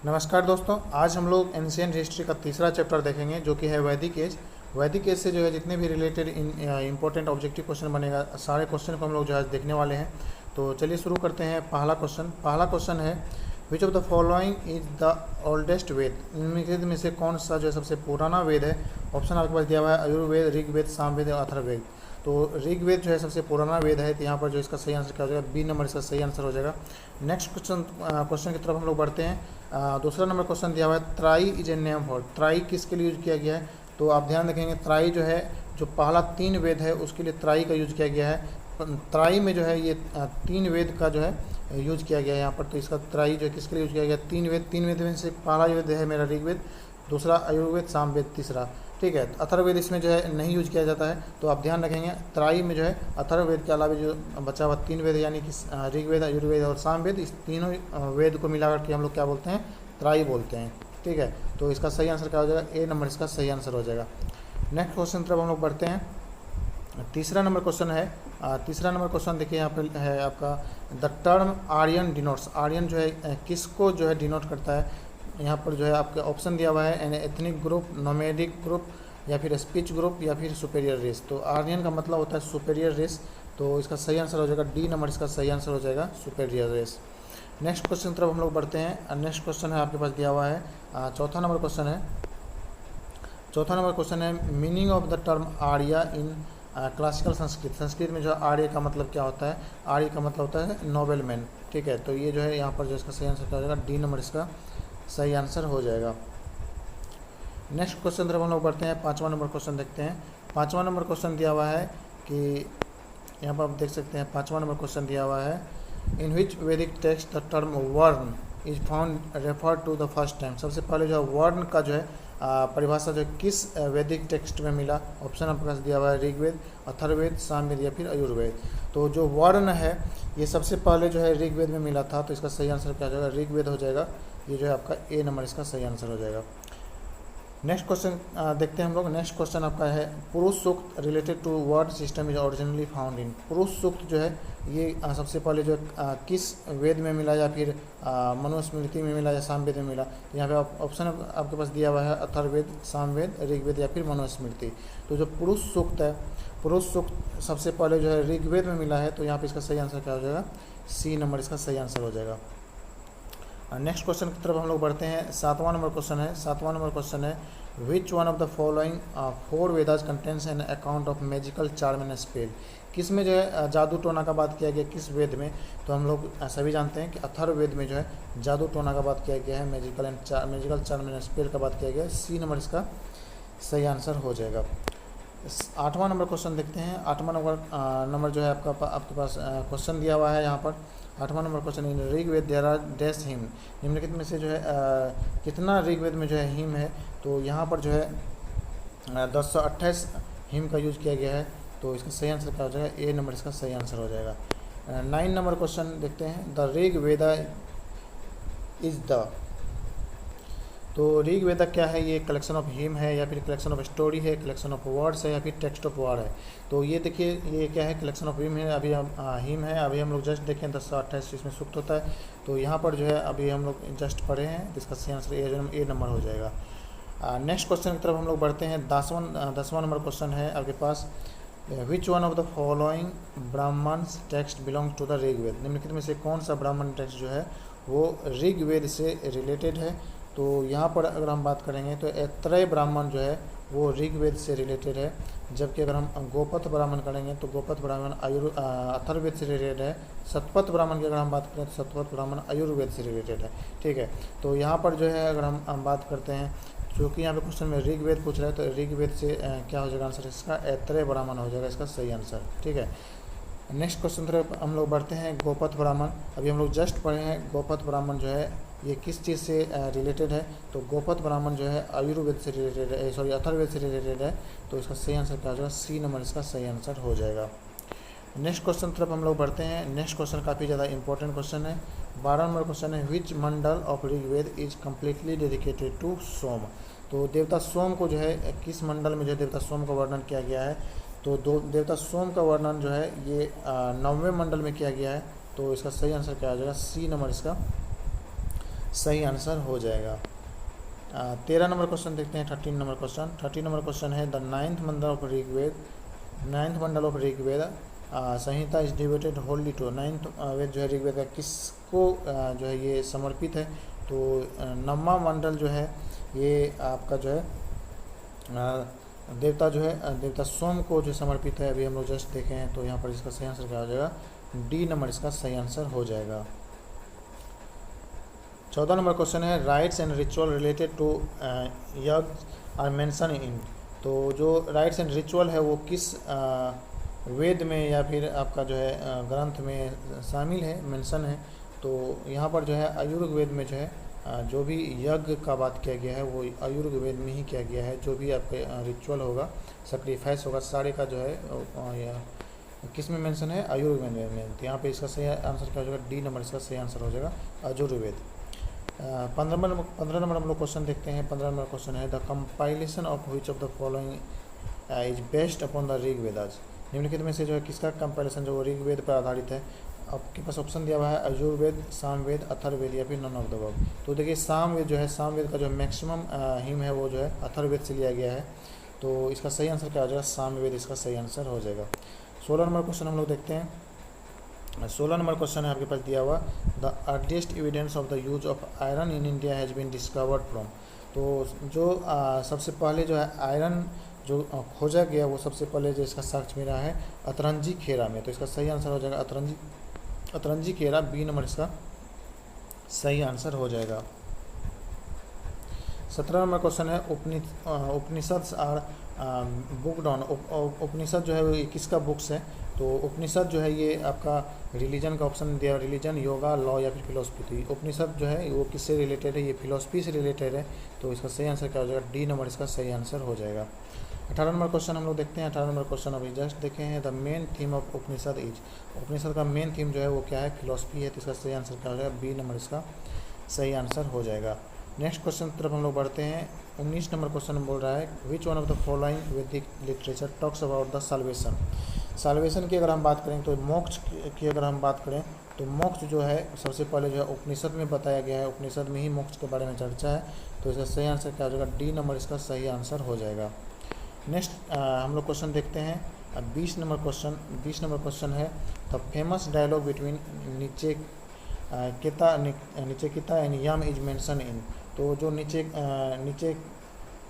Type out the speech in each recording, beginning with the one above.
नमस्कार दोस्तों, आज हम लोग एंशियंट हिस्ट्री का तीसरा चैप्टर देखेंगे जो कि है वैदिक एज। वैदिक एज से जो है जितने भी रिलेटेड इंपॉर्टेंट ऑब्जेक्टिव क्वेश्चन बनेगा, सारे क्वेश्चन को हम लोग जो है देखने वाले हैं। तो चलिए शुरू करते हैं। पहला क्वेश्चन है, which of the following is the oldest Veda. इनमें में से कौन सा जो है सबसे पुराना वेद है। ऑप्शन आपके पास दिया हुआ है आयुर्वेद, ऋग्वेद, सामवेद और अथर्ववेद। तो ऋग्वेद जो है सबसे पुराना वेद है, तो यहाँ पर जो इसका सही आंसर क्या हो जाएगा, बी नंबर इसका सही आंसर हो जाएगा। नेक्स्ट क्वेश्चन की तरफ हम लोग बढ़ते हैं। दूसरा नंबर क्वेश्चन दिया हुआ है, त्राई इज ए नेम फॉर। त्राई किसके लिए यूज किया गया है। तो आप ध्यान रखेंगे, त्राई जो है जो पहला 3 वेद है उसके लिए त्राई का यूज किया गया है। त्राई में जो है ये 3 वेद का जो है यूज किया गया है यहाँ पर। तो इसका त्राई जो है किसके लिए यूज किया गया, 3 वेद में से पहला वेद है मेरा ऋग्वेद, दूसरा आयुर्वेद, सामवेद, तीसरा। ठीक है, अथर्ववेद इसमें जो है नहीं यूज किया जाता है। तो आप ध्यान रखेंगे, त्राई में जो है अथर्ववेद के अलावा जो बचा हुआ 3 वेद यानी कि ऋग्वेद, आयुर्वेद और सामवेद, इस तीनों वेद को मिलाकर के हम लोग क्या बोलते हैं, त्राई बोलते हैं। ठीक है, तो इसका सही आंसर क्या हो जाएगा, ए नंबर इसका सही आंसर हो जाएगा। नेक्स्ट क्वेश्चन तरफ हम लोग बढ़ते हैं। तीसरा नंबर क्वेश्चन है। तीसरा नंबर क्वेश्चन देखिए यहाँ पर है आपका, the term Aryan denotes. Aryan जो है किसको जो है डिनोट करता है। यहाँ पर जो है आपका ऑप्शन दिया हुआ है, an ethnic group, nomadic group, या फिर स्पीच ग्रुप, या फिर सुपेरियर रेस। तो आर्यन का मतलब होता है सुपेरियर रेस। तो इसका सही आंसर हो जाएगा डी नंबर इसका सही आंसर हो जाएगा, सुपेरियर रेस। नेक्स्ट क्वेश्चन की तरफ हम लोग बढ़ते हैं। नेक्स्ट क्वेश्चन है आपके पास दिया हुआ है, चौथा नंबर क्वेश्चन है, meaning of the term Arya in classical Sanskrit. Sanskrit में जो आर्य का मतलब क्या होता है, आर्य का मतलब होता है नोबेल मैन। ठीक है, तो ये जो है यहाँ पर जो इसका सही आंसर क्या हो जाएगा, डी नंबर इसका सही आंसर हो जाएगा। नेक्स्ट क्वेश्चन तरफ हम लोग बढ़ते हैं। 5वां नंबर क्वेश्चन देखते हैं। 5वां नंबर क्वेश्चन दिया हुआ है कि यहाँ पर आप देख सकते हैं, 5वां नंबर क्वेश्चन दिया हुआ है, in which Vedic text the term varna is found refer to the first time. सबसे पहले जो है वर्ण का जो है परिभाषा जो किस वैदिक टेक्स्ट में मिला। ऑप्शन आपके पास दिया हुआ है, ऋग्वेद, अथर्ववेद, सामवेद या फिर आयुर्वेद। तो जो वर्ण है ये सबसे पहले जो है ऋग्वेद में मिला था। तो इसका सही आंसर क्या हो जाएगा, ऋग्वेद हो जाएगा। ये जो है आपका ए नंबर इसका सही आंसर हो जाएगा। नेक्स्ट क्वेश्चन देखते हैं हम लोग। नेक्स्ट क्वेश्चन आपका है, Purusha Sukta related to word system is originally found in. Purusha Sukta जो है ये सबसे पहले जो किस वेद में मिला, या फिर मनुस्मृति में मिला या सामवेद में मिला। तो यहाँ पे ऑप्शन आपके पास दिया हुआ है, अथर्ववेद, सामवेद, ऋग्वेद या फिर मनुस्मृति। तो जो पुरुष सूक्त है, पुरुष सूक्त सबसे पहले जो है ऋग्वेद में मिला है। तो यहाँ पे इसका सही आंसर क्या हो जाएगा, सी नंबर इसका सही आंसर हो जाएगा। नेक्स्ट क्वेश्चन की तरफ हम लोग बढ़ते हैं। 7वां नंबर क्वेश्चन है, which one of the following 4 Vedas contains an account of magical charm and spell. किस में जो है जादू टोना का बात किया गया, किस वेद में। तो हम लोग सभी जानते हैं कि अथर्ववेद में जो है जादू टोना का बात किया गया है, मैजिकल चार्म एंड स्पेल का बात किया गया है। सी नंबर इसका सही आंसर हो जाएगा। 8वां नंबर क्वेश्चन देखते हैं। 8वां नंबर जो है आपके पास क्वेश्चन दिया हुआ है यहाँ पर। 8वां number question, in Rigveda there are dash hymn. निम्नलिखित में से जो है कितना ऋग्वेद में जो है हिम है। तो यहाँ पर जो है 1028 हिम का यूज किया गया है। तो इसका सही आंसर क्या हो जाएगा, ए नंबर इसका सही आंसर हो जाएगा। 9 नंबर क्वेश्चन देखते हैं, द ऋग्वेदा इज द। तो ऋग्वेदा क्या है, ये कलेक्शन ऑफ हिम है, या फिर कलेक्शन ऑफ स्टोरी है, कलेक्शन ऑफ वर्ड्स है, या फिर टेक्स्ट ऑफ वर्ड है। तो ये देखिए, ये क्या है, कलेक्शन ऑफ हिम है। अभी हम हिम है, अभी हम लोग जस्ट देखें 1028 इसमें सूक्त होता है। तो यहाँ पर जो है अभी हम लोग जस्ट पढ़े हैं, तो इसका सही आंसर ए नंबर हो जाएगा। नेक्स्ट क्वेश्चन की तरफ हम लोग बढ़ते हैं। 10वां नंबर क्वेश्चन है आपके पास, which one of the following Brahmanas text belong to the Rigveda. निम्नलिखित में से कौन सा ब्राह्मण टेक्स्ट जो है वो ऋग्वेद से रिलेटेड है। तो यहाँ पर अगर हम बात करेंगे तो ऐत्रेय ब्राह्मण जो है वो ऋग्वेद से रिलेटेड है। जबकि अगर हम गोपथ ब्राह्मण करेंगे तो गोपथ ब्राह्मण अथर्ववेद से रिलेटेड है। शतपथ ब्राह्मण की अगर हम बात करें तो शतपथ ब्राह्मण आयुर्वेद से रिलेटेड है। ठीक है, तो यहाँ पर जो है अगर हम बात करते हैं, चूँकि यहाँ पे क्वेश्चन में ऋग्वेद पूछ रहा है, तो ऋग्वेद से क्या हो जाएगा आंसर इसका, ऐत्रेय ब्राह्मण हो जाएगा इसका सही आंसर। ठीक है, नेक्स्ट क्वेश्चन तरफ हम लोग बढ़ते हैं। गोपथ ब्राह्मण, अभी हम लोग जस्ट पढ़े हैं, गोपथ ब्राह्मण जो है ये किस चीज़ से रिलेटेड है। तो गोपथ ब्राह्मण जो है आयुर्वेद से रिलेटेड है, सॉरी अथर्ववेद से रिलेटेड है। तो इसका सही आंसर क्या हो जाएगा, सी नंबर इसका सही आंसर हो जाएगा। नेक्स्ट क्वेश्चन तरफ हम लोग बढ़ते हैं। नेक्स्ट क्वेश्चन काफ़ी ज़्यादा इंपॉर्टेंट क्वेश्चन है। 12 नंबर क्वेश्चन है, which mandala of Rigveda is completely dedicated to Soma. तो देवता सोम को जो है किस मंडल में जो है देवता सोम का वर्णन किया गया है। तो देवता सोम का वर्णन जो है ये 9वें मंडल में किया गया है। तो इसका सही आंसर क्या आ जाएगा, सी नंबर इसका सही आंसर हो जाएगा। 13 नंबर क्वेश्चन देखते हैं। 13 नंबर क्वेश्चन है the ninth mandala of Rigveda Samhita is devoted wholly to. Ninth वेद जो है ऋग्वेद का किसको जो है ये समर्पित है? तो नवमा मंडल जो है ये आपका जो है देवता जो है देवता सोम को जो समर्पित है। अभी हम लोग जस्ट देखे हैं, तो यहाँ पर इसका सही आंसर क्या हो जाएगा? डी नंबर इसका सही आंसर हो जाएगा। 14 नंबर क्वेश्चन है rites and ritual related to yajna are mention in. तो जो राइट्स एंड रिचुअल है वो किस वेद में या फिर आपका जो है ग्रंथ में शामिल है, मेंशन है? तो यहाँ पर जो है आयुर्वेद में जो है जो भी यज्ञ का बात किया गया है वो आयुर्वेद में ही किया गया है। जो भी आपके रिचुअल होगा, सेक्रीफाइस होगा, सारे का जो है किस में मेंशन है? आयुर्वेद में। तो यहाँ पे इसका सही आंसर क्या हो जाएगा? डी नंबर इसका सही आंसर हो जाएगा, आयुर्वेद। 15 नंबर हम लोग क्वेश्चन देखते हैं। 15 नंबर क्वेश्चन है the compilation of which of the following is based upon the Rigvedas. निम्नलिखित में से जो है किसका कंपाइलेशन जो ऋग्वेद पर आधारित है? आपके पास ऑप्शन दिया हुआ है आयुर्वेद, सामवेद, अथर्ववेद या फिर नन ऑफ द अबव। तो देखिए सामवेद जो है, सामवेद का जो मैक्सिमम हिम है वो जो है अथर्ववेद से लिया गया है। तो इसका सही आंसर क्या हो जाएगा? सामवेद इसका सही आंसर हो जाएगा। 16 नंबर क्वेश्चन हम लोग देखते हैं। 16 नंबर क्वेश्चन है आपके पास दिया हुआ the earliest evidence of the use of iron in India has been discovered from. तो जो सबसे पहले जो है आयरन जो खोजा गया वो सबसे पहले जो इसका साक्ष्य मिला है अतरंजी खेरा में। तो इसका सही आंसर हो जाएगा अतरंजी खेरा, बी नंबर इसका सही आंसर हो जाएगा। 17 नंबर क्वेश्चन है उपनिषद आर बुक डाउन। उपनिषद जो है वो किसका बुक्स है? तो उपनिषद जो है ये आपका रिलीजन का ऑप्शन दिया, रिलीजन, योगा, लॉ या फिर फिलोसफी। तो उपनिषद जो है वो किससे रिलेटेड है? ये फिलोसफी से रिलेटेड है। तो इसका सही आंसर क्या हो जाएगा? डी नंबर इसका सही आंसर हो जाएगा। 18 नंबर क्वेश्चन हम लोग देखते हैं। 18 नंबर क्वेश्चन अभी जस्ट देखे हैं। The main theme of Upanishad is. Upanishad का मेन थीम जो है वो क्या है? फिलोसफी है। तो इसका सही आंसर क्या हो जाएगा? बी नंबर इसका सही आंसर हो जाएगा। नेक्स्ट क्वेश्चन की तरफ हम लोग बढ़ते हैं। 19 नंबर क्वेश्चन बोल रहा है which one of the following Vedic literature talks about the salvation. Salvation की अगर हम बात करें तो मोक्ष की अगर हम बात करें तो मोक्ष जो है सबसे पहले जो है उपनिषद में बताया गया है। उपनिषद में ही मोक्ष के बारे में चर्चा है। तो इसका सही आंसर क्या हो जाएगा? डी नंबर इसका सही आंसर हो जाएगा। नेक्स्ट हम लोग क्वेश्चन देखते हैं। 20 नंबर क्वेश्चन है the famous dialogue between Nachiketa and Yama is mention in. तो जो नीचे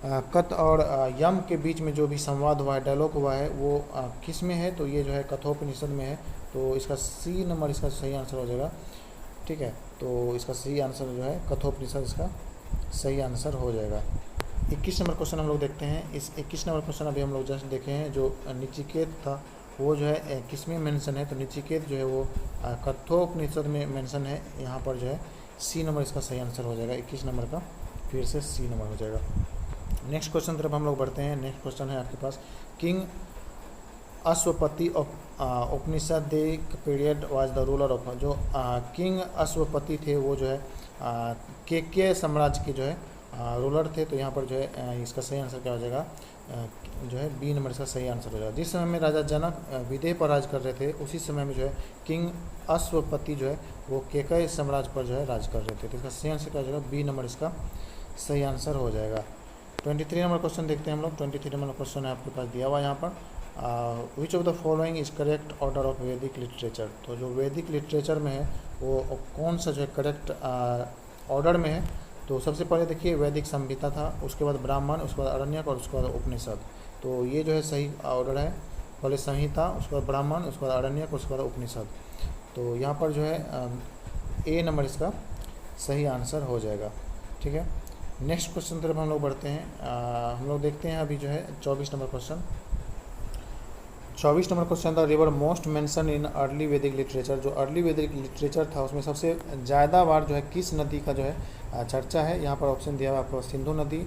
कत और यम के बीच में जो भी संवाद हुआ है, डायलॉग हुआ है, वो किस में है? तो ये जो है कठोपनिषद में है। तो इसका सी नंबर इसका सही आंसर हो जाएगा। ठीक है, तो इसका सही आंसर जो है कठोपनिषद इसका सही आंसर हो जाएगा। 21 नंबर क्वेश्चन हम लोग देखते हैं। इस 21 नंबर क्वेश्चन अभी हम लोग जस्ट देखे हैं। जो नचिकेत था वो जो है किस में मेंशन है? तो नचिकेत जो है वो कठोपनिषद में मेंशन है। यहाँ पर जो है सी नंबर इसका सही आंसर हो जाएगा। 21 नंबर का फिर से सी नंबर हो जाएगा। नेक्स्ट क्वेश्चन तरफ हम लोग बढ़ते हैं। नेक्स्ट क्वेश्चन है आपके पास king Ashwapati of Upanishadic period was the ruler of. जो किंग अश्वपति थे वो जो है के साम्राज्य के जो है रूलर थे। तो यहाँ पर जो है इसका सही आंसर क्या हो जाएगा? जो है बी नंबर इसका सही आंसर हो जाएगा। जिस समय में राजा जनक विदेह पर राज कर रहे थे उसी समय में जो है किंग अश्वपति जो है वो केकय साम्राज्य पर जो है राज कर रहे थे। तो इसका सही आंसर क्या हो जाएगा? बी नंबर इसका सही आंसर हो जाएगा। 23 नंबर क्वेश्चन देखते हैं हम लोग। 23 नंबर क्वेश्चन है आपके पास दिया हुआ यहाँ पर विच of the following is correct order of वैदिक लिटरेचर। तो जो वैदिक लिटरेचर में है वो कौन सा जो है करेक्ट ऑर्डर में है? तो सबसे पहले देखिए वैदिक संहिता था, उसके बाद ब्राह्मण, उसके बाद अरण्यक और उसके बाद उपनिषद। तो ये जो है सही ऑर्डर है। पहले संहिता, उसके बाद ब्राह्मण, उसके बाद अरण्यक, उसके बाद उपनिषद। तो यहाँ पर जो है ए नंबर इसका सही आंसर हो जाएगा। ठीक है, नेक्स्ट क्वेश्चन तरफ हम लोग बढ़ते हैं। हम लोग देखते हैं अभी जो है 24 नंबर क्वेश्चन। 24 नंबर क्वेश्चन था river most mention in early वैदिक लिटरेचर। जो अर्ली वैदिक लिटरेचर था उसमें सबसे ज़्यादा बार जो है किस नदी का जो है चर्चा है? यहाँ पर ऑप्शन दिया हुआ आपको सिंधु नदी,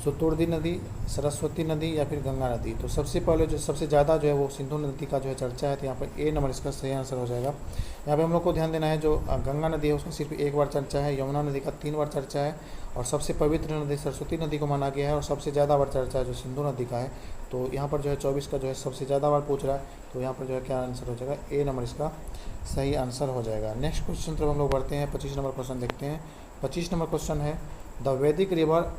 सुतुर्दी नदी, सरस्वती नदी या फिर गंगा नदी। तो सबसे पहले जो सबसे ज़्यादा जो है वो सिंधु नदी का जो है चर्चा है। तो यहाँ पर ए नंबर इसका सही आंसर हो जाएगा। यहाँ पे हम लोग को ध्यान देना है जो गंगा नदी है उसका सिर्फ एक बार चर्चा है, यमुना नदी का 3 बार चर्चा है और सबसे पवित्र नदी सरस्वती नदी को माना गया है और सबसे ज़्यादा बार चर्चा है जो सिंधु नदी का है। तो यहाँ पर जो है 24 का जो है सबसे ज़्यादा बार पूछ रहा है। तो यहाँ पर जो है क्या आंसर हो जाएगा? ए नंबर इसका सही आंसर हो जाएगा। नेक्स्ट क्वेश्चन तरफ हम लोग बढ़ते हैं। 25 नंबर क्वेश्चन देखते हैं। 25 नंबर क्वेश्चन है, द वैदिक river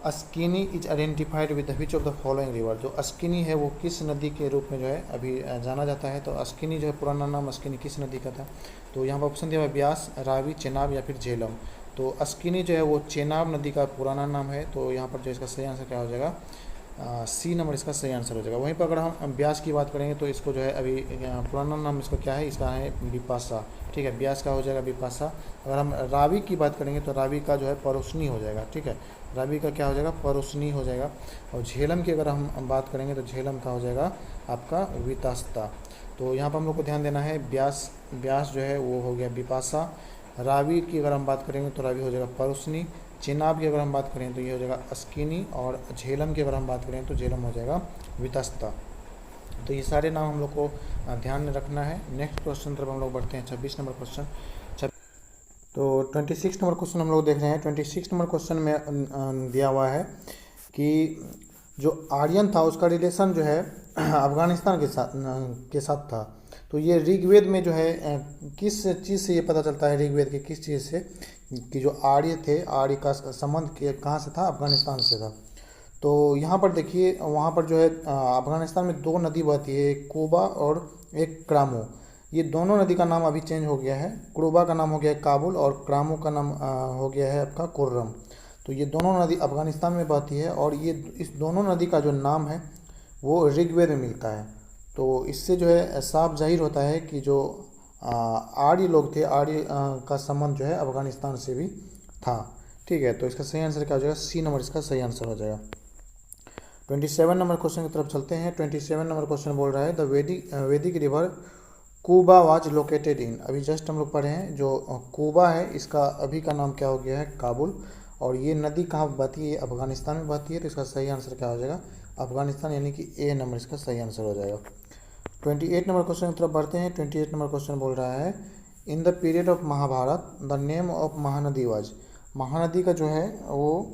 Askini is identified with which of the following river. जो अस्किनी है वो किस नदी के रूप में जो है अभी जाना जाता है। तो अस्किनी जो है पुराना नाम अस्किनी किस नदी का था। तो यहाँ पर ऑप्शन दिया हुआ है ब्यास, रावी, चेनाब या फिर झेलम। तो अस्किनी जो है वो चेनाब नदी का पुराना नाम है। तो यहाँ पर जो इसका सही आंसर क्या हो जाएगा, सी नंबर इसका सही आंसर हो जाएगा। वहीं पर अगर हम ब्यास की बात करेंगे तो इसको जो है अभी पुराना नाम इसका क्या है, इसका है बिपाशा। ठीक है, ब्यास का हो जाएगा बिपाशा। अगर हम रावी की बात करेंगे तो रावी का जो है परोसनी हो जाएगा। ठीक है, रावी का क्या हो जाएगा, परोसनी हो जाएगा। और झेलम की अगर हम बात करेंगे तो झेलम का हो जाएगा आपका वितास्ता। तो यहाँ पर हम लोग को ध्यान देना है, ब्यास जो है वो हो गया बिपाशा। रावी की अगर हम बात करेंगे तो रावी हो जाएगा परोसनी। चेनाब की अगर हम बात करें तो ये हो जाएगा अस्किनी। और झेलम की अगर हम बात करें तो झेलम हो जाएगा वितस्ता। तो ये सारे नाम हम लोग को ध्यान में रखना है। नेक्स्ट क्वेश्चन तरफ हम लोग बढ़ते हैं, 26 नंबर क्वेश्चन। तो 26 नंबर क्वेश्चन हम लोग देख रहे हैं। 26 नंबर क्वेश्चन में दिया हुआ है कि जो आर्यन था उसका रिलेशन जो है अफगानिस्तान के साथ था। तो ये ऋग्वेद में जो है किस चीज़ से ये पता चलता है, ऋग्वेद के किस चीज़ से, कि जो आर्य थे, आर्य का संबंध कहाँ से था, अफगानिस्तान से था। तो यहाँ पर देखिए, वहाँ पर जो है अफगानिस्तान में दो नदी बहती है, एक कोबा और एक क्रामो। ये दोनों नदी का नाम अभी चेंज हो गया है। क्रोबा का नाम हो गया है काबुल और क्रामो का नाम हो गया है आपका कुर्रम। तो ये दोनों नदी अफगानिस्तान में बहती है और ये इस दोनों नदी का जो नाम है वो ऋग्वेद में मिलता है। तो इससे जो है साफ जाहिर होता है कि जो आर्य लोग थे, आर्य का संबंध जो है अफगानिस्तान से भी था। ठीक है, तो इसका सही आंसर क्या हो जाएगा, सी नंबर इसका सही आंसर हो जाएगा। 27 नंबर क्वेश्चन की तरफ चलते हैं। 27 नंबर क्वेश्चन बोल रहा है, द वैदिक river Cuba was located in. अभी जस्ट हम लोग पढ़े हैं, जो कूबा है इसका अभी का नाम क्या हो गया है, काबुल। और ये नदी कहाँ बहती है, अफगानिस्तान में बहती है। तो इसका सही आंसर क्या हो जाएगा, अफगानिस्तान, यानी कि ए नंबर इसका सही आंसर हो जाएगा। 28 नंबर क्वेश्चन की तरफ बढ़ते हैं। 28 नंबर क्वेश्चन बोल रहा है, in the period of Mahabharata the name of Mahanadi was. Mahanadi का जो है वो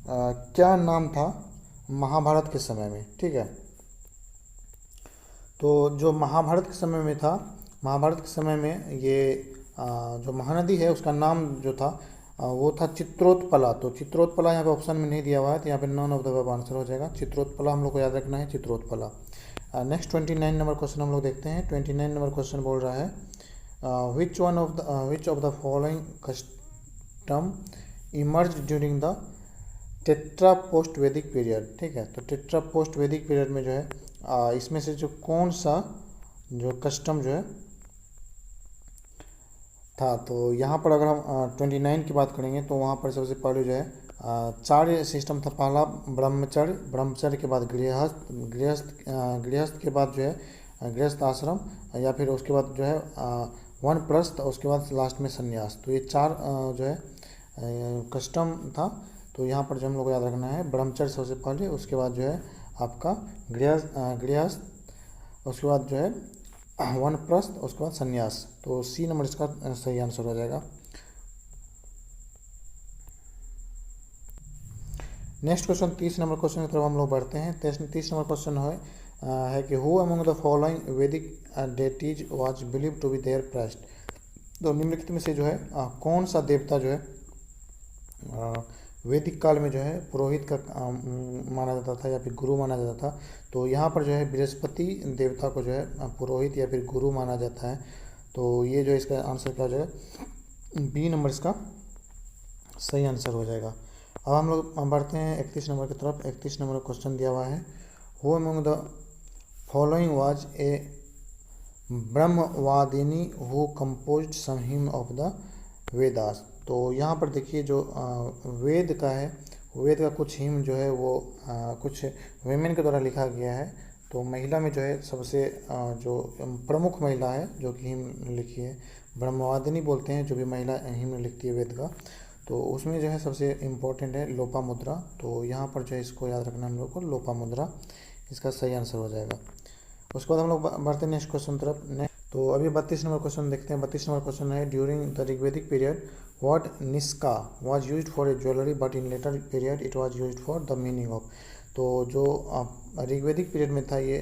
क्या नाम था महाभारत के समय में। ठीक है, तो जो महाभारत के समय में था, महाभारत के समय में ये जो महानदी है उसका नाम जो था वो था चित्रोत्पला। तो चित्रोत्पला यहाँ पे ऑप्शन में नहीं दिया हुआ है, तो यहाँ पे none of the above answer हो जाएगा। चित्रोत्पला हम लोग को याद रखना है, चित्रोत्पला। नेक्स्ट 29 नंबर क्वेश्चन हम लोग देखते हैं। 29 नंबर क्वेश्चन बोल रहा है, which of the following custom emerge during the tetra post Vedic period. ठीक है, तो टेट्रा पोस्ट वैदिक पीरियड में जो है इसमें से जो कौन सा जो कस्टम जो है था। तो यहाँ पर अगर हम 29 की बात करेंगे तो वहाँ पर सबसे पहले जो है चार सिस्टम था। पहला ब्रह्मचर्य, ब्रह्मचर्य के बाद गृहस्थ के बाद जो है गृहस्थ आश्रम, या फिर उसके बाद जो है वानप्रस्थ, उसके बाद लास्ट में संन्यास। तो ये चार जो है कस्टम था। तो यहाँ पर जो हम लोग को याद रखना है, ब्रह्मचर्य सबसे पहले, उसके बाद जो है आपका गृहस्थ, उसके बाद जो है वानप्रस्थ, उसके बाद संन्यास। तो सी नंबर इसका सही आंसर हो जाएगा। नेक्स्ट क्वेश्चन 30 नंबर क्वेश्चन की तरफ हम लोग बढ़ते हैं। 30 नंबर क्वेश्चन है कि who among the following Vedic deities was believe to be their priest. तो निम्नलिखित में से जो है कौन सा देवता जो है वैदिक काल में जो है पुरोहित का माना जाता था या फिर गुरु माना जाता था। तो यहाँ पर जो है बृहस्पति देवता को जो है पुरोहित या फिर गुरु माना जाता है। तो ये जो इसका आंसर क्या हो जाएगा, बी नंबर इसका सही आंसर हो जाएगा। अब हम लोग बढ़ते हैं 31 नंबर की तरफ। 31 नंबर क्वेश्चन दिया हुआ है, who among the following was a Brahmavadini who composed some hymn of the Vedas. तो यहाँ पर देखिए जो वेद का है, वेद का कुछ हिम जो है वो कुछ वेमेन के द्वारा लिखा गया है। तो महिला में जो है सबसे जो प्रमुख महिला है जो कि हिम लिखी है, ब्रह्मवादिनी बोलते हैं जो भी महिला हिम लिखती है वेद का। तो उसमें जो है सबसे इम्पोर्टेंट है लोपामुद्रा। तो यहाँ पर जो है इसको याद रखना हम लोग को, लोपामुद्रा इसका सही आंसर हो जाएगा। उसके बाद हम लोग बढ़ते हैं नेक्स्ट क्वेश्चन तरफ। तो अभी 32 नंबर क्वेश्चन देखते हैं। 32 नंबर क्वेश्चन है, during the Rigvedic period what Nishka was used for a jewellery but in later period it was used for the meaning of. तो जो ऋग्वेदिक पीरियड में था ये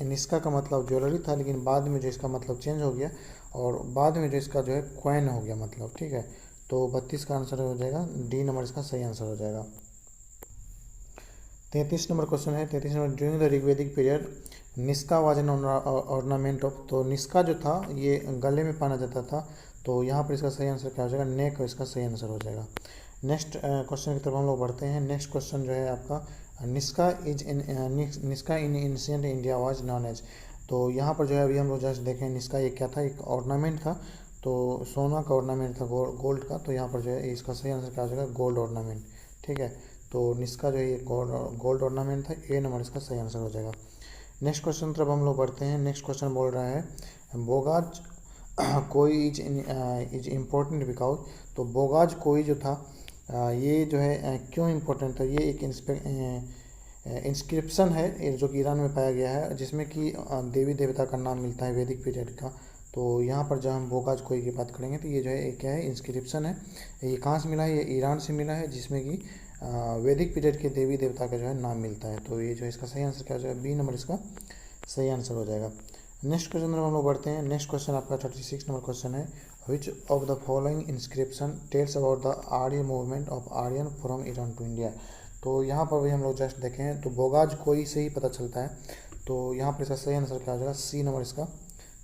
निस्का का मतलब ज्वेलरी था, लेकिन बाद में जो इसका मतलब चेंज हो गया और बाद में जो इसका जो है कॉइन हो गया मतलब। ठीक है, तो 32 का आंसर हो जाएगा डी नंबर इसका सही आंसर हो जाएगा। 33 नंबर क्वेश्चन है। 33 number, during the Rigvedic period Nishka was an ornament of, तो निष्का जो था ये गले में पहना जाता था, तो यहाँ पर इसका सही आंसर क्या हो जाएगा, नेक इसका सही आंसर हो जाएगा। नेक्स्ट क्वेश्चन की तरफ हम लोग बढ़ते हैं। नेक्स्ट क्वेश्चन जो है आपका, nishka in ancient India was known as, तो यहाँ पर जो है अभी हम लोग जस्ट देखें निष्का ये क्या था, एक ऑर्नामेंट था, तो सोना का ऑर्नामेंट था, गोल्ड का, तो यहाँ पर जो है इसका सही आंसर क्या हो जाएगा, गोल्ड ऑर्नामेंट। ठीक है, तो निष्का जो है ये गोल्ड ऑर्नामेंट था, ए नंबर इसका सही आंसर हो जाएगा। नेक्स्ट क्वेश्चन तरफ हम लोग बढ़ते हैं। नेक्स्ट क्वेश्चन बोल रहा है बोगाज कोई इज इम्पोर्टेंट बिकॉज, तो बोगाज कोई जो था ये जो है क्यों इम्पोर्टेंट था, ये एक इंस्क्रिप्शन है जो कि ईरान में पाया गया है, जिसमें कि देवी देवता का नाम मिलता है वैदिक पीरियड का। तो यहाँ पर जब हम बोगाज कोई की बात करेंगे तो ये जो है क्या है, इंस्क्रिप्शन है। ये कहाँ से मिला है, ये ईरान से मिला है, जिसमें कि वैदिक पीरियड के देवी देवता का जो है नाम मिलता है। तो ये जो है इसका सही आंसर क्या हो जाएगा, बी नंबर इसका सही आंसर हो जाएगा। नेक्स्ट क्वेश्चन में हम लोग बढ़ते हैं। नेक्स्ट क्वेश्चन आपका 36 नंबर क्वेश्चन है। Which of the following inscription tells about the Arya movement of Aryan from Iran to India, तो यहाँ पर भी हम लोग जस्ट देखें तो बोगाज कोई से ही पता चलता है, तो यहाँ पर इसका सही आंसर क्या हो जाएगा, सी नंबर इसका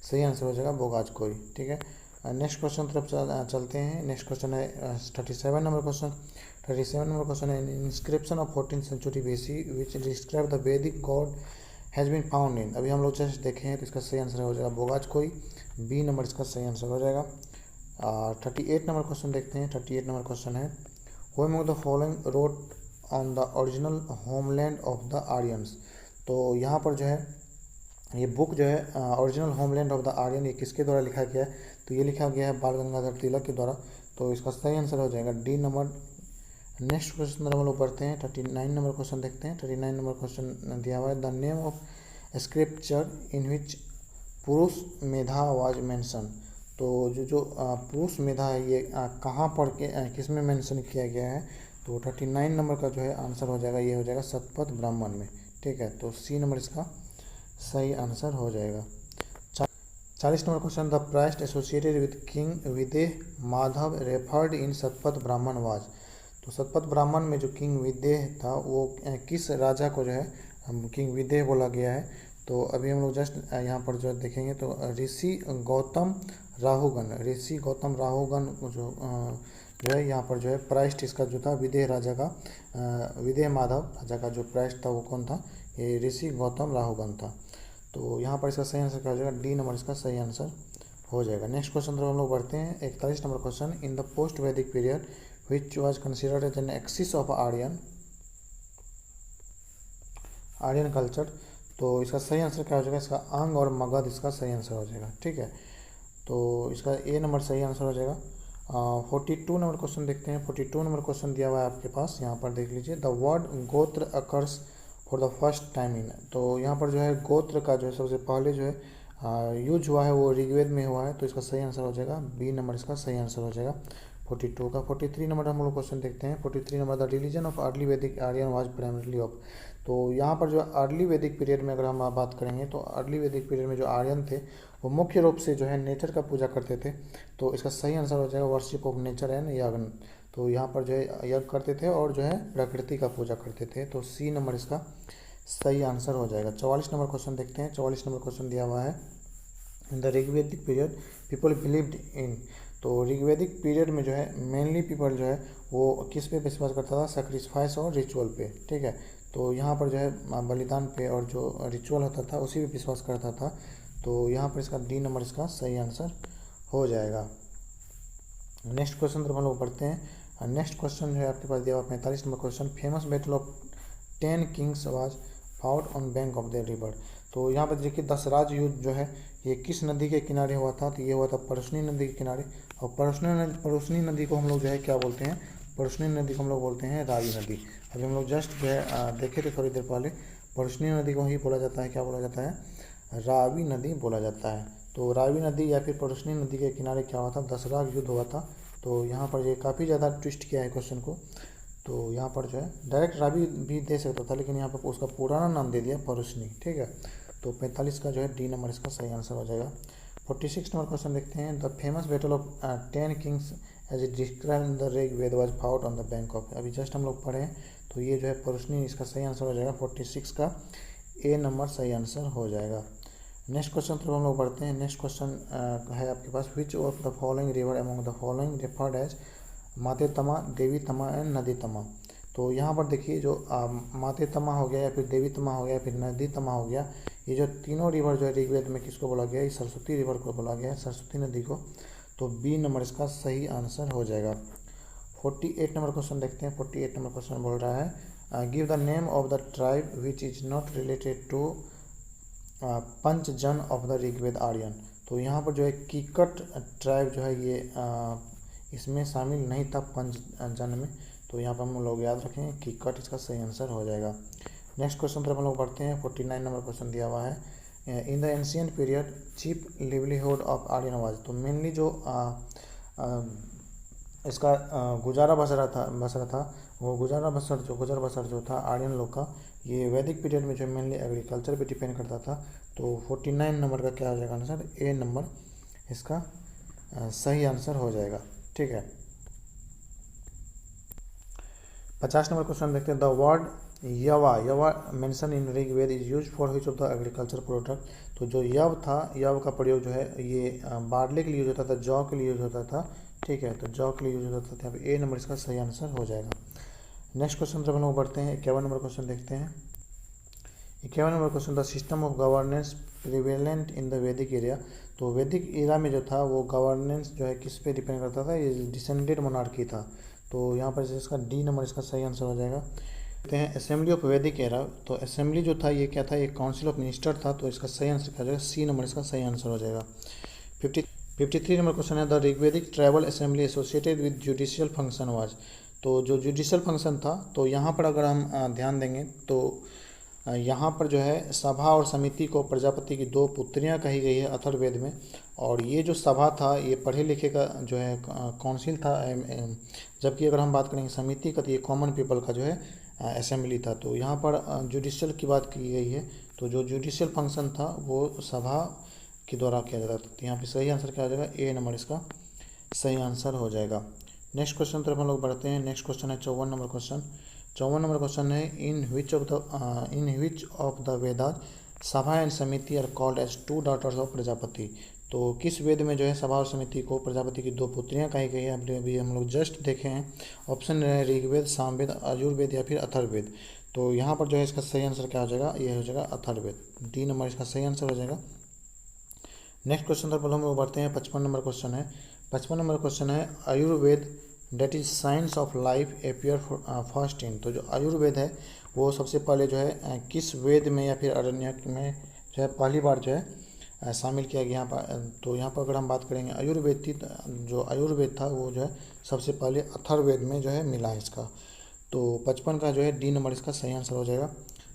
सही आंसर हो जाएगा, बोगाज कोई। ठीक है, नेक्स्ट क्वेश्चन तरफ चलते हैं। नेक्स्ट क्वेश्चन है 37 नंबर क्वेश्चन। 37 नंबर क्वेश्चन है, inscription of 14th century BC which describe the Vedic god has been found in, अभी हम लोग जस्ट देखे हैं तो इसका सही आंसर हो जाएगा बोगाज कोई, बी नंबर इसका सही आंसर हो जाएगा। 38 नंबर क्वेश्चन देखते हैं। 38 नंबर क्वेश्चन है, who among the following wrote on the original homeland of the Aryans, तो यहाँ पर जो है ये बुक जो है original homeland of the Aryan, ये किसके द्वारा लिखा गया है, तो ये लिखा गया है बाल गंगाधर तिलक के द्वारा, तो इसका सही आंसर हो जाएगा डी नंबर। नेक्स्ट क्वेश्चन हम लोग पढ़ते हैं। 39 नंबर क्वेश्चन देखते हैं। 39 नंबर क्वेश्चन दिया हुआ है, द नेम ऑफ स्क्रिप्चर इन विच पुरुष मेधा वाज मेंशन, तो जो पुरुष मेधा है ये कहाँ पर किस में मेंशन किया गया है, तो 39 नंबर का जो है आंसर हो जाएगा, ये हो जाएगा शतपथ ब्राह्मण में। ठीक है, तो सी नंबर इसका सही आंसर हो जाएगा। 40 number question, the priest associated with king Videh Madhav referred in Shatapath Brahmana was, तो शतपथ ब्राह्मण में जो किंग विदेह था वो किस राजा को जो है किंग विदेह बोला गया है, तो अभी हम लोग जस्ट यहाँ पर जो देखेंगे तो ऋषि गौतम राहुगण, ऋषि गौतम राहुगण जो है यहाँ पर जो है प्राइस्ट इसका जो था विदेह राजा का विदेह माधव राजा का जो प्राइस्ट था वो कौन था, ये ऋषि गौतम राहुगण था। तो यहाँ पर इसका सही आंसर क्या हो जाएगा, डी नंबर इसका सही आंसर हो जाएगा। नेक्स्ट क्वेश्चन तो हम लोग बढ़ते हैं। 41 number question, in the post Vedic period which was considered as an axis of Aryan culture, तो इसका सही आंसर क्या हो जाएगा, इसका अंग और मगध इसका सही आंसर हो जाएगा। ठीक है, तो इसका ए नंबर सही आंसर हो जाएगा। 42 नंबर क्वेश्चन देखते हैं। 42 नंबर क्वेश्चन दिया हुआ है आपके पास, यहाँ पर देख लीजिए, द वर्ड गोत्र occurs for the first time in, तो यहाँ पर जो है गोत्र का जो है सबसे पहले जो है यूज हुआ है वो ऋग्वेद में हुआ है, तो इसका सही आंसर हो जाएगा बी नंबर इसका सही आंसर हो जाएगा 42 का। 43 नंबर हम लोग क्वेश्चन देखते हैं। 43 number, the religion of early वैदिक आर्यन वाज प्राइमरीली ऑफ, तो यहाँ पर जो अर्ली वैदिक पीरियड में अगर हम बात करेंगे तो अर्ली वैदिक पीरियड में जो आर्यन थे वो मुख्य रूप से जो है नेचर का पूजा करते थे, तो इसका सही आंसर हो जाएगा वर्शिप ऑफ नेचर एंड यज्ञ, तो यहाँ पर जो है यज्ञ करते थे और जो है प्रकृति का पूजा करते थे, तो सी नंबर इसका सही आंसर हो जाएगा। 44 नंबर क्वेश्चन देखते हैं। 44 नंबर क्वेश्चन दिया हुआ है, in the Rigvedic period people believed in, तो ऋग्वेदिक पीरियड में जो है मेनली पीपल जो है वो किस पे विश्वास करता था, सेक्रीफाइस और रिचुअल पे। ठीक है, तो यहाँ पर जो है बलिदान पे और जो रिचुअल होता था उसी पे विश्वास करता था, तो यहाँ पर इसका डी नंबर इसका सही आंसर हो जाएगा। नेक्स्ट क्वेश्चन तो हम लोग पढ़ते हैं। नेक्स्ट क्वेश्चन जो है आपके पास दिया हुआ 45 number question, famous battle of 10 Kings was fought on bank of the river, तो यहाँ पर देखिए 10 राज युद्ध जो है ये किस नदी के किनारे हुआ था, तो ये हुआ था परसनी नदी के किनारे, और परसनी नदी को हम लोग जो है क्या बोलते हैं, परसनी नदी को हम लोग बोलते हैं रावी नदी। अभी हम लोग जस्ट जो है देखे थे थोड़ी देर पहले, परसनी नदी को ही बोला जाता है, क्या बोला जाता है, रावी नदी बोला जाता है। तो रावी नदी या फिर परसनी नदी के किनारे क्या हुआ था, 10 राज युद्ध हुआ था, तो यहाँ पर ये काफ़ी ज़्यादा ट्विस्ट किया है क्वेश्चन को, तो यहाँ पर जो है डायरेक्ट रावी भी दे सकता था, लेकिन यहाँ पर उसका पुराना नाम दे दिया परसनी। ठीक है, तो 45 का जो है डी नंबर इसका सही आंसर हो जाएगा। 46 नंबर क्वेश्चन देखते हैं, the famous battle of 10 kings as a describe in the Rigveda was found on the bank of. अभी जस्ट हम लोग पढ़े हैं, तो ये जो है परुष्णी, इसका सही आंसर हो जाएगा 46 का ए नंबर सही आंसर हो जाएगा। नेक्स्ट क्वेश्चन तो हम लोग बढ़ते हैं। नेक्स्ट क्वेश्चन है आपके पास, which of the following river among the following referred as माते तमा, देवी तमा एंड नदी तमा। तो यहाँ पर देखिए जो माते तमा हो गया या फिर देवी तमा हो गया या फिर नदी तमा हो गया, ये जो तीनों रिवर जो है ऋग्वेद में किसको बोला गया है, सरस्वती रिवर को बोला गया है, सरस्वती नदी को। तो बी नंबर इसका सही आंसर हो जाएगा। 48 नंबर क्वेश्चन देखते हैं। 48 नंबर क्वेश्चन बोल रहा है, give the name of the tribe which is not related to Panchajana of the Rigveda Aryan. तो यहाँ पर जो है कीकट ट्राइब जो है ये इसमें शामिल नहीं था पंचजन में, तो यहाँ पर हम लोग याद रखें कीकट इसका सही आंसर हो जाएगा। नेक्स्ट क्वेश्चन तरफ हम लोग बढ़ते हैं। 49 नंबर क्वेश्चन दिया हुआ है, in the ancient period chief livelihood of Aryan was. तो मेनली जो इसका गुजारा बसरा था वो गुजर बसर जो था आर्यन लोग का, ये वैदिक पीरियड में जो मेनली एग्रीकल्चर पे डिपेंड करता था। तो 49 नंबर का क्या हो जाएगा आंसर, ए नंबर इसका सही आंसर हो जाएगा। ठीक है, 50 नंबर क्वेश्चन देखते हैं। The word yava mention in Rigveda is use for which of the agriculture product. तो जो यव था, यव का प्रयोग जो है ये बार्ले के लिए यूज होता था, जौ के लिए यूज होता था। ठीक है, तो जौ के लिए यूज होता था, यहाँ पे ए नंबर इसका सही आंसर हो जाएगा। नेक्स्ट क्वेश्चन तरफ हम लोग बढ़ते हैं। 51 नंबर क्वेश्चन देखते हैं। 51 number question, the system of governance prevalent in the वैदिक एरिया। तो वैदिक एरा में जो था वो गवर्नेंस जो है किस पे डिपेंड करता था, ये डिसेंडेड मोनार्की था। तो यहाँ पर इसका डी नंबर इसका सही आंसर हो जाएगा। देखते हैं असेंबली ऑफ वैदिक एरा। तो असेंबली जो था ये क्या था, एक काउंसिल ऑफ मिनिस्टर था, तो इसका सही आंसर क्या हो जाएगा, सी नंबर इसका सही आंसर हो जाएगा। 53 नंबर क्वेश्चन है, the Rigvedic tribal assembly associated with judicial function was. तो जो जुडिशियल फंक्शन था, तो यहाँ पर अगर हम ध्यान देंगे तो यहाँ पर जो है सभा और समिति को प्रजापति की 2 पुत्रियाँ कही गई है अथर्ववेद में। और ये जो सभा था ये पढ़े लिखे का जो है काउंसिल था, जबकि अगर हम बात करेंगे समिति का तो ये कॉमन पीपल का जो है असेंबली था। तो यहाँ पर जुडिशियल की बात की गई है, तो जो जुडिशियल फंक्शन था वो सभा के द्वारा किया जाता था। तो यहाँ पे सही आंसर क्या हो जाएगा, ए नंबर इसका सही आंसर हो जाएगा। नेक्स्ट क्वेश्चन तरफ हम लोग बढ़ते हैं। नेक्स्ट क्वेश्चन है 54 नंबर क्वेश्चन। 54 नंबर क्वेश्चन है, in which of the Vedas sabha and samiti are called as 2 daughters of Prajapati. तो किस वेद में जो है सभा और समिति को प्रजापति की 2 पुत्रियां कही गई है, अभी हम लोग जस्ट देखे हैं। ऑप्शन है ऋग्वेद, सामवेद, आयुर्वेद या फिर अथर्ववेद। तो यहाँ पर जो है इसका सही आंसर क्या हो जाएगा, ये हो जाएगा अथर्ववेद। डी नंबर इसका सही आंसर हो जाएगा। नेक्स्ट क्वेश्चन तरफ हम लोग बढ़ते हैं। 55 नंबर क्वेश्चन है। 55 नंबर क्वेश्चन है, Ayurveda that is science of life appear first in. तो जो आयुर्वेद है वो सबसे पहले जो है किस वेद में या फिर अरण्यक में जो है पहली बार जो है शामिल किया गया यहाँ पर। तो यहाँ पर अगर हम बात करेंगे आयुर्वेद की, जो आयुर्वेद था वो जो है सबसे पहले अथर्ववेद में जो है मिला है इसका। तो 55 का जो है डी नंबर इसका सही आंसर हो जाएगा।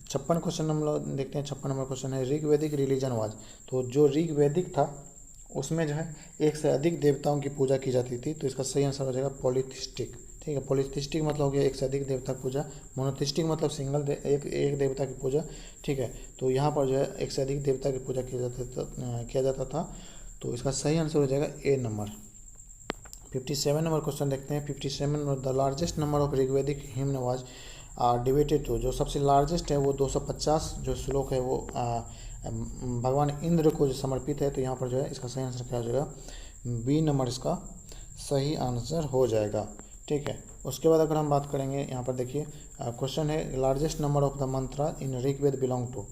56 क्वेश्चन हम लोग देखते हैं। 56 नंबर क्वेश्चन है, ऋग्वेदिक रिलीजन वाज। तो जो ऋग्वेदिक था उसमें जो है एक से अधिक देवताओं की पूजा की जाती थी। तो इसका सही आंसर हो जाएगा पॉलीथिस्टिक। ठीक है, पॉलीथिस्टिक मतलब हो गया एक से अधिक देवता की पूजा, मोनोथिस्टिक मतलब सिंगल एक देवता की पूजा। ठीक है, तो यहाँ पर जो है एक से अधिक देवता की पूजा किया जाता था। तो इसका सही आंसर हो जाएगा ए नंबर। 57 नंबर क्वेश्चन देखते हैं। 57 number, the largest number of Rigvedic hymn was debated to. जो सबसे लार्जेस्ट है वो 250 जो श्लोक है वो भगवान इंद्र को जो समर्पित है। तो यहाँ पर जो है इसका सही आंसर क्या हो जाएगा, बी नंबर इसका सही आंसर हो जाएगा। ठीक है, उसके बाद अगर हम बात करेंगे यहाँ पर देखिए क्वेश्चन है, largest number of the mantra in Rigveda belong to.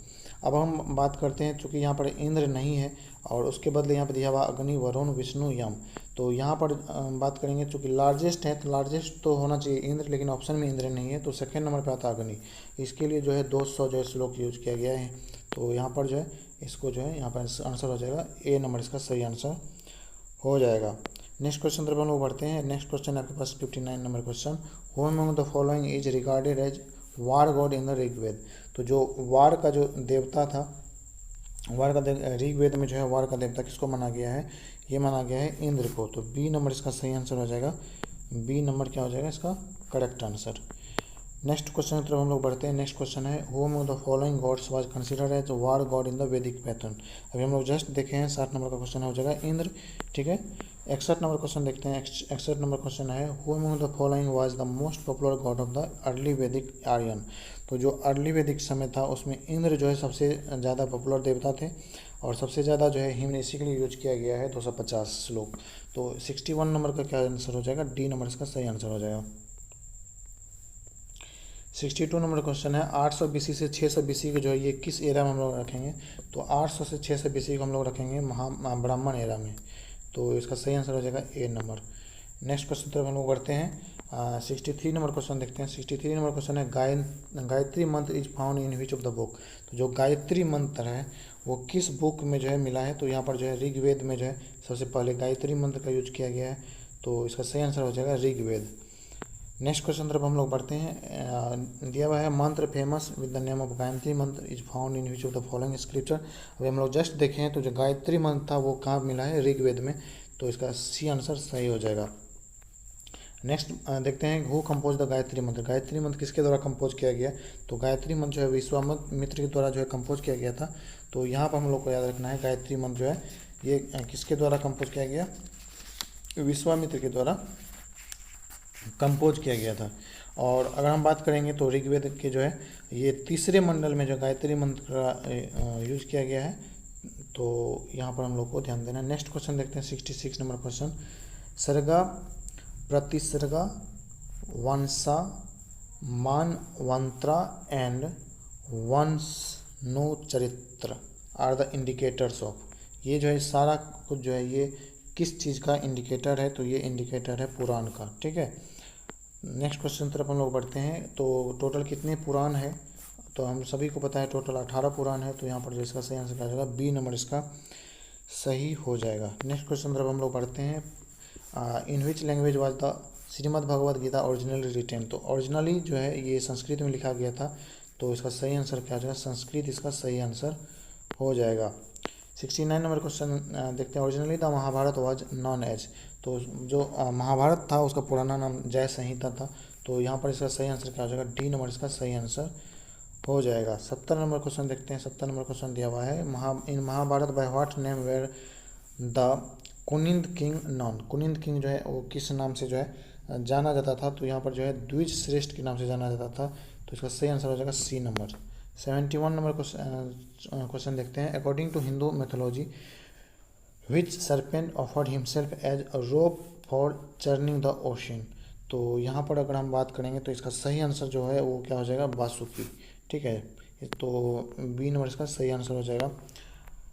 अब हम बात करते हैं, चूँकि यहाँ पर इंद्र नहीं है और उसके बदले यहाँ पर दिया हुआ अग्नि, वरुण, विष्णु, यम। तो यहाँ पर बात करेंगे, चूँकि लार्जेस्ट है तो लार्जेस्ट तो होना चाहिए इंद्र, लेकिन ऑप्शन में इंद्र नहीं है, तो सेकेंड नंबर पर आता अग्नि। इसके लिए जो है 200 जो है श्लोक यूज किया गया है। तो यहाँ पर जो है इसको जो है यहाँ पर आंसर हो जाएगा ए नंबर इसका सही आंसर हो जाएगा। नेक्स्ट क्वेश्चन तरफ हम लोग बढ़ते हैं। नेक्स्ट क्वेश्चन है आपके पास 59 number question, who among the following is regarded as war god in the Rigveda. तो जो वार का जो देवता था, वार का ऋग्वेद में जो है वार का देवता किसको माना गया है, ये माना गया है इंद्र को। तो बी नंबर इसका सही आंसर हो जाएगा। बी नंबर क्या हो जाएगा इसका करेक्ट आंसर। नेक्स्ट क्वेश्चन की तरफ हम लोग बढ़ते हैं। नेक्स्ट क्वेश्चन है whom of the following gods was considered as war god in the Vedic pattern. अभी हम लोग जस्ट देखे हैं 60 नंबर का क्वेश्चन हो जाएगा इंद्र, ठीक है। 61 नंबर क्वेश्चन देखते हैं। 61 नंबर क्वेश्चन है whom of the following was the most popular God of the early वैदिक आर्यन। तो जो अर्ली वैदिक समय था उसमें इंद्र जो है सबसे ज़्यादा पॉपुलर देवता थे और सबसे ज़्यादा जो है हिम्न इसी के लिए यूज किया गया है 250 श्लोक। तो 61 नंबर का क्या आंसर हो जाएगा, डी नंबर इसका सही आंसर हो जाएगा। 62 नंबर क्वेश्चन है 800 BC से 600 BC के जो है ये किस एरा में हम लोग रखेंगे। तो 800 से 600 BC को हम लोग रखेंगे ब्राह्मण एरा में। तो इसका सही आंसर हो जाएगा ए नंबर। नेक्स्ट क्वेश्चन तरफ हम लोग बढ़ते हैं। 63 नंबर क्वेश्चन देखते हैं। 63 नंबर क्वेश्चन है Gayatri mantra is found in which of the book. तो जो गायत्री मंत्र है वो किस बुक में जो है मिला है। तो यहाँ पर जो है ऋग्वेद में जो है सबसे पहले गायत्री मंत्र का यूज किया गया है। तो इसका सही आंसर हो जाएगा ऋग्वेद। नेक्स्ट क्वेश्चन तरफ हम लोग बढ़ते हैं। दिया हुआ है मंत्र famous with the name of Gayatri mantra is found in which of the following scripture. अभी हम लोग जस्ट देखे हैं तो जो गायत्री मंत्र था वो कहाँ मिला है, ऋग्वेद में। तो इसका सी आंसर सही हो जाएगा। नेक्स्ट देखते हैं हु कंपोज द गायत्री मंत्र। गायत्री मंत्र किसके द्वारा कंपोज किया गया। तो गायत्री मंत्र जो है विश्वामित्र के द्वारा जो है कंपोज किया गया था। तो यहाँ पर हम लोग को याद रखना है गायत्री मंत्र जो है ये किसके द्वारा कंपोज किया गया, विश्वामित्र के द्वारा कंपोज किया गया था। और अगर हम बात करेंगे तो ऋग्वेद के जो है ये तीसरे मंडल में जो गायत्री मंत्र का यूज किया गया है। तो यहाँ पर हम लोग को ध्यान देना है। नेक्स्ट क्वेश्चन देखते हैं 66 नंबर क्वेश्चन। सर्गा प्रतिसर्गा वंशा मानवंत्रा एंड वंशनो चरित्र आर द इंडिकेटर्स ऑफ। ये जो है सारा कुछ जो है ये किस चीज़ का इंडिकेटर है। तो ये इंडिकेटर है पुराण का, ठीक है। नेक्स्ट क्वेश्चन तरफ हम लोग बढ़ते हैं। तो टोटल कितने पुराण है। तो हम सभी को पता है टोटल 18 पुराण है। तो यहाँ पर जो इसका सही आंसर क्या जाएगा, बी नंबर इसका सही हो जाएगा। नेक्स्ट क्वेश्चन तरफ हम लोग बढ़ते हैं। In which language was the Shrimad Bhagavad Gita originally written. तो ओरिजिनली जो है ये संस्कृत में लिखा गया था। तो इसका सही आंसर क्या हो जाएगा, संस्कृत इसका सही आंसर हो जाएगा। 69 नंबर क्वेश्चन देखते हैं। Originally the Mahabharata was known as. तो जो महाभारत था उसका पुराना नाम जय संहिता था। तो यहाँ पर इसका सही आंसर क्या हो जाएगा, डी नंबर इसका सही आंसर हो जाएगा। 70 नंबर क्वेश्चन देखते हैं। 70 नंबर क्वेश्चन दिया हुआ है in Mahabharata by what name were the Kuninda king known. Kuninda king जो है वो किस नाम से जो है जाना जाता था। तो यहाँ पर जो है द्विज श्रेष्ठ के नाम से जाना जाता था। तो इसका सही आंसर हो जाएगा सी नंबर। 71 नंबर क्वेश्चन देखते हैं। According to Hindu mythology which serpent offered himself as a rope for churning the ocean. तो यहाँ पर अगर हम बात करेंगे तो इसका सही आंसर जो है वो क्या हो जाएगा, वासुकी, ठीक है। तो बी नंबर इसका सही आंसर हो जाएगा।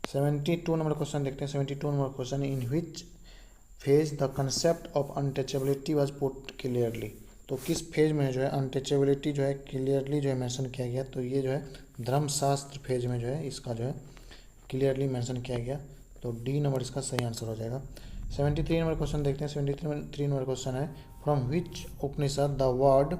72 नंबर क्वेश्चन देखते हैं। 72 number question in which phase the concept of untouchability was put clearly. तो किस फेज में जो है अनटचेबिलिटी जो है क्लियरली जो है मेंशन किया गया। तो ये जो है धर्मशास्त्र फेज में जो है इसका जो है क्लियरली मेंशन किया गया। तो डी नंबर इसका सही आंसर हो जाएगा। 73 नंबर क्वेश्चन देखते हैं। 73 नंबर क्वेश्चन है from which Upanishad the word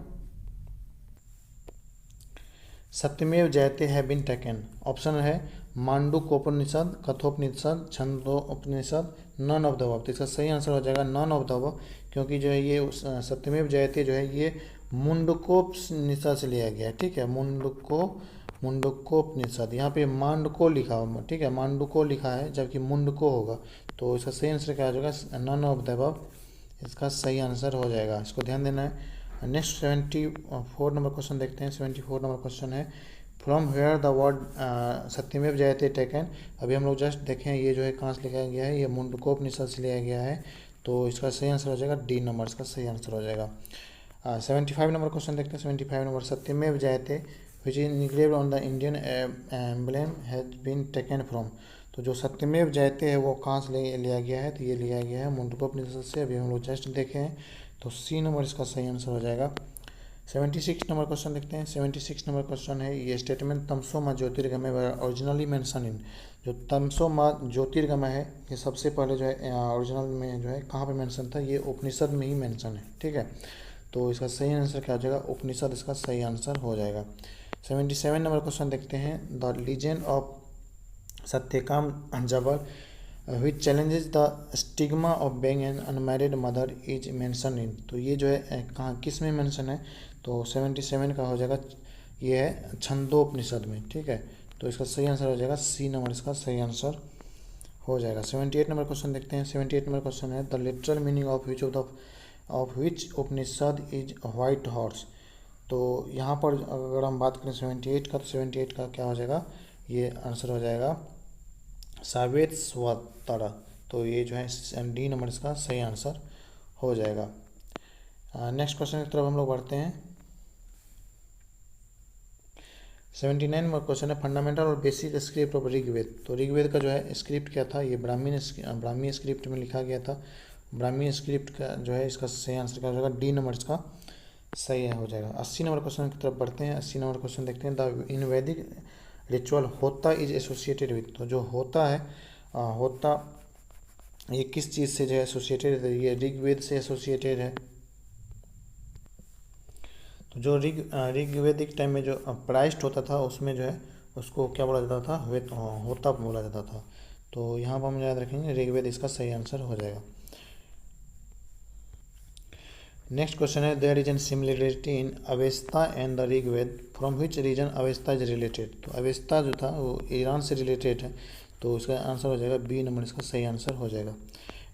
Satyameva Jayate has been taken. Option है Mandukopanishad, Kathopanishad, Chandopanishad, none of the above. तो इसका सही आंसर हो जाएगा नन ऑफ द अबव, क्योंकि जो है ये सत्यमेव जयते जो है ये मुंडकोपनिषद से लिया गया है, ठीक है। मुंडकोपनिषद यहाँ पे मांडको लिखा हुआ, ठीक है, मांडुको लिखा है जबकि मुंडको होगा। तो इसका सही आंसर क्या हो जाएगा, नन ऑफ द अबव इसका सही आंसर हो जाएगा। इसको ध्यान देना है। नेक्स्ट 74 नंबर क्वेश्चन देखते हैं। 74 नंबर क्वेश्चन है from where the word Satyameva जयते टेकन। अभी हम लोग जस्ट देखें ये जो है कहाँ से लिखा गया है, ये मुंडकोपनिषद से लिया गया है। तो इसका सही आंसर हो जाएगा डी नंबर इसका सही आंसर हो जाएगा। 75 नंबर क्वेश्चन देखते हैं। 75 number Satyamev Jayate which is engraved on the Indian emblem has been taken from. तो जो सत्यमेव जयते है वो कहाँ से लिया गया है, तो ये लिया गया है मुंडकोपनिषद से। अभी हम लोग जस्ट देखे हैं। तो सी नंबर इसका सही आंसर हो जाएगा। 76 नंबर क्वेश्चन देखते हैं। 76 नंबर क्वेश्चन है ये स्टेटमेंट तमसो माँ ज्योतिर्गमय ओरिजिनली मेंशन इन। जो तमसो माँ ज्योतिर्गमय है ये सबसे पहले जो है ओरिजिनल में जो है कहाँ पे मेंशन था, ये उपनिषद में ही मेंशन है, ठीक है। तो इसका सही आंसर क्या हो जाएगा, उपनिषद इसका सही आंसर हो जाएगा। 77 नंबर क्वेश्चन देखते हैं। The legend of Satyakama Jabala which challenges the stigma of being an unmarried mother is mention in. तो ये जो है कहाँ किस में मेंशन है, तो 77 का हो जाएगा, ये है छंदोपनिषद में, ठीक है। तो इसका सही आंसर हो जाएगा सी नंबर, इसका सही आंसर हो जाएगा। 78 नंबर क्वेश्चन देखते हैं। 78 नंबर क्वेश्चन है the literal meaning of which Upanishad is white horse. तो यहाँ पर अगर हम बात करें 78 का, तो 78 का क्या हो जाएगा, ये आंसर हो जाएगा सावेत स्वतरा। तो ये जो है डी नंबर इसका सही आंसर हो जाएगा। नेक्स्ट क्वेश्चन की तरफ हम लोग बढ़ते हैं। 79 नंबर क्वेश्चन है फंडामेंटल और बेसिक स्क्रिप्ट ऑफ ऋग्वेद। तो ऋग्वेद का जो है स्क्रिप्ट क्या था, ये ब्राह्मी स्क्रिप्ट में लिखा गया था। ब्राह्मी स्क्रिप्ट का जो है इसका सही आंसर क्या हो जाएगा, डी नंबर इसका सही हो जाएगा। 80 नंबर क्वेश्चन की तरफ बढ़ते हैं। 80 नंबर क्वेश्चन देखते हैं द इन वैदिक रिचुअल होता इज एसोसिएटेड विथ। तो जो होता है होता ये किस चीज़ से जो है एसोसिएटेड है, ये ऋग्वेद से एसोसिएटेड है। तो जो ऋग्वेदिक टाइम में जो प्राइस्ट होता था उसमें जो है उसको क्या बोला जाता था, होता बोला जाता था। तो यहाँ पर हम याद रखेंगे ऋग्वेद इसका सही आंसर हो जाएगा। नेक्स्ट क्वेश्चन है there is an similarity in Avesta and the Rigveda from which region Avesta is related. तो अवेस्ता जो था वो ईरान से रिलेटेड है, तो उसका आंसर हो जाएगा बी नंबर, इसका सही आंसर हो जाएगा।